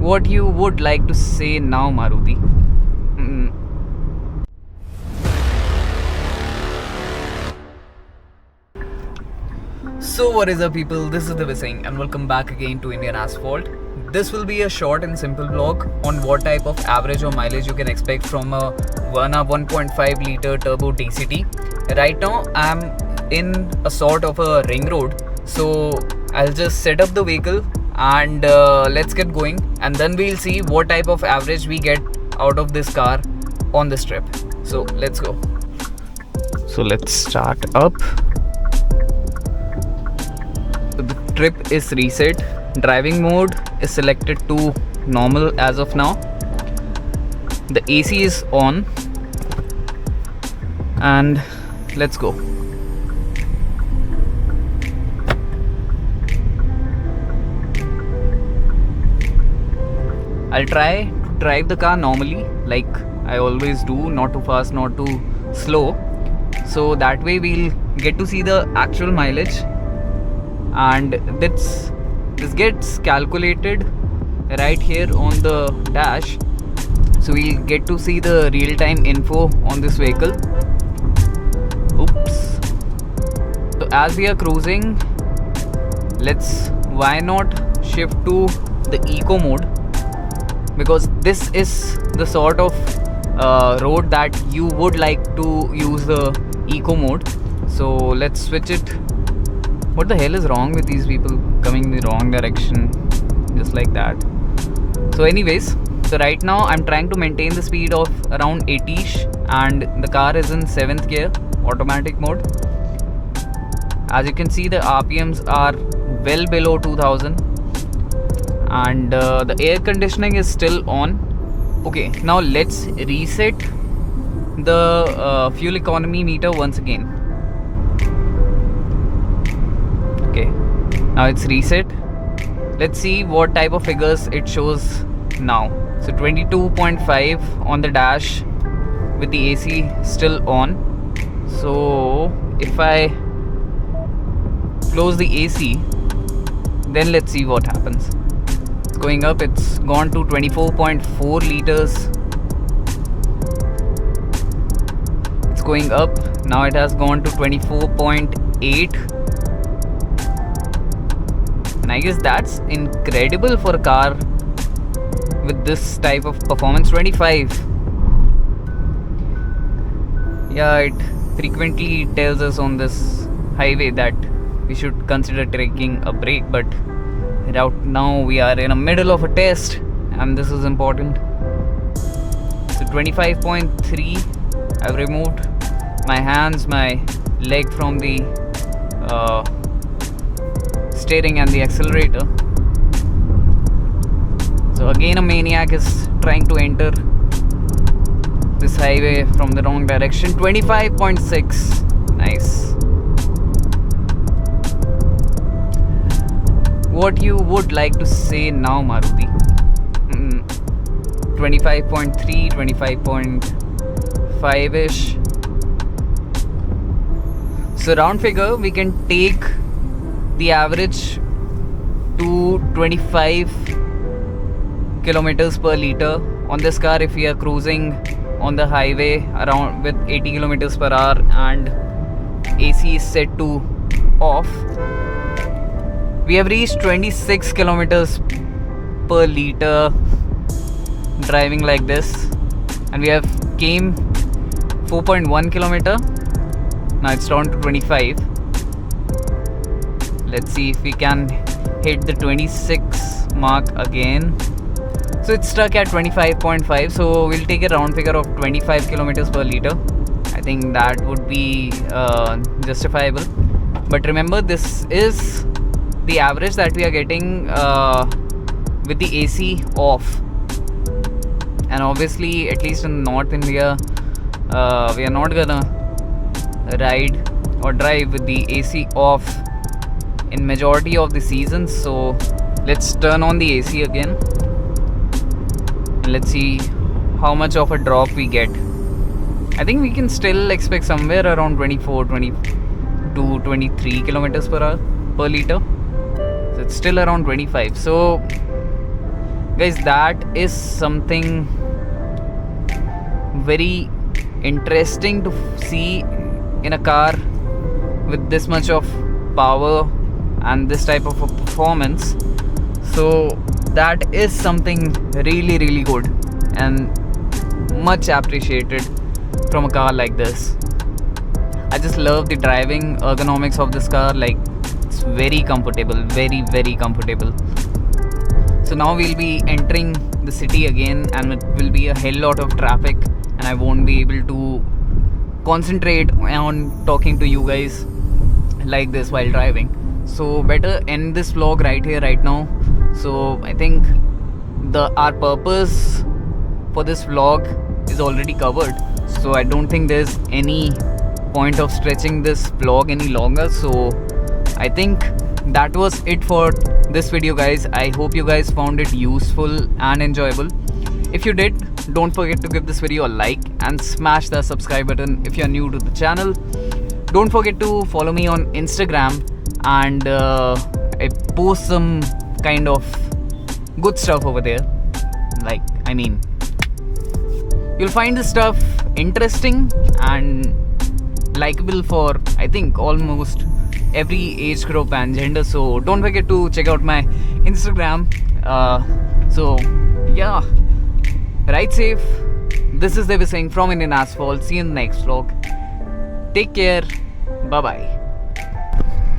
what you would like to say now, Maruti. So what is up, people? This is Divya Singh and welcome back again to Indian Asphalt. This will be a short and simple vlog on what type of average or mileage you can expect from a Verna 1.5 liter turbo DCT. Right now I'm in a sort of a ring road, so I'll just set up the vehicle and let's get going, and then we'll see what type of average we get out of this car on this trip. So let's go. So let's start up. The trip is reset. Driving mode is selected to normal as of now. The AC is on and let's go. I'll try to drive the car normally like I always do, not too fast, not too slow, so that way we'll get to see the actual mileage, and this gets calculated right here on the dash, so we'll get to see the real-time info on this vehicle. Oops. So as we are cruising, why not shift to the eco mode, because this is the sort of road that you would like to use the eco mode. So let's switch it. What the hell is wrong with these people coming in the wrong direction just like that? So anyways, so right now I'm trying to maintain the speed of around 80ish, and the car is in 7th gear automatic mode. As you can see, the RPMs are well below 2000, and the air conditioning is still on. Okay, now let's reset the fuel economy meter once again. Okay, now it's reset. Let's see what type of figures it shows now. So 22.5 on the dash with the AC still on. So if I close the AC, then let's see what happens. Going up, it's gone to 24.4 liters. It's going up. Now it has gone to 24.8. And I guess that's incredible for a car with this type of performance. 25. Yeah, it frequently tells us on this highway that we should consider taking a break, but right now we are in the middle of a test and this is important. So 25.3. I've removed my hands, my leg from the steering and the accelerator. So again a maniac is trying to enter this highway from the wrong direction. 25.6. Nice. What you would like to say now, Maruti? 25.3, 25.5ish. So round figure, we can take the average to 25 kilometers per liter on this car if we are cruising on the highway around with 80 kilometers per hour and AC is set to off. We have reached 26 kilometers per liter driving like this, and we have came 4.1 kilometer. Now it's down to 25. Let's see if we can hit the 26 mark again. So it's stuck at 25.5, so we'll take a round figure of 25 kilometers per liter. I think that would be justifiable. But remember, this is the average that we are getting with the AC off, and obviously at least in North India we are not gonna ride or drive with the AC off in majority of the seasons. So let's turn on the AC again and let's see how much of a drop we get. I think we can still expect somewhere around 24, 22, 23 kilometers per hour per liter. So it's still around 25. So Guys, that is something very interesting to see in a car with this much of power and this type of a performance. So that is something really, really good and much appreciated from a car like this. I just love the driving ergonomics of this car. Like, it's very comfortable, very, very comfortable. So now we'll be entering the city again, and it will be a hell lot of traffic, and I won't be able to concentrate on talking to you guys like this while driving. So better end this vlog right here, right now. So I think our purpose for this vlog is already covered. So I don't think there's any point of stretching this vlog any longer. So I think that was it for this video, guys. I hope you guys found it useful and enjoyable. If you did, don't forget to give this video a like and smash the subscribe button if you're new to the channel. Don't forget to follow me on Instagram, and I post some kind of good stuff over there. Like, I mean, you'll find this stuff interesting and likable for, I think, almost every age group and gender. So don't forget to check out my Instagram. So yeah, ride safe. This is Devi Singh from Indian Asphalt. See you in the next vlog. Take care. Bye bye.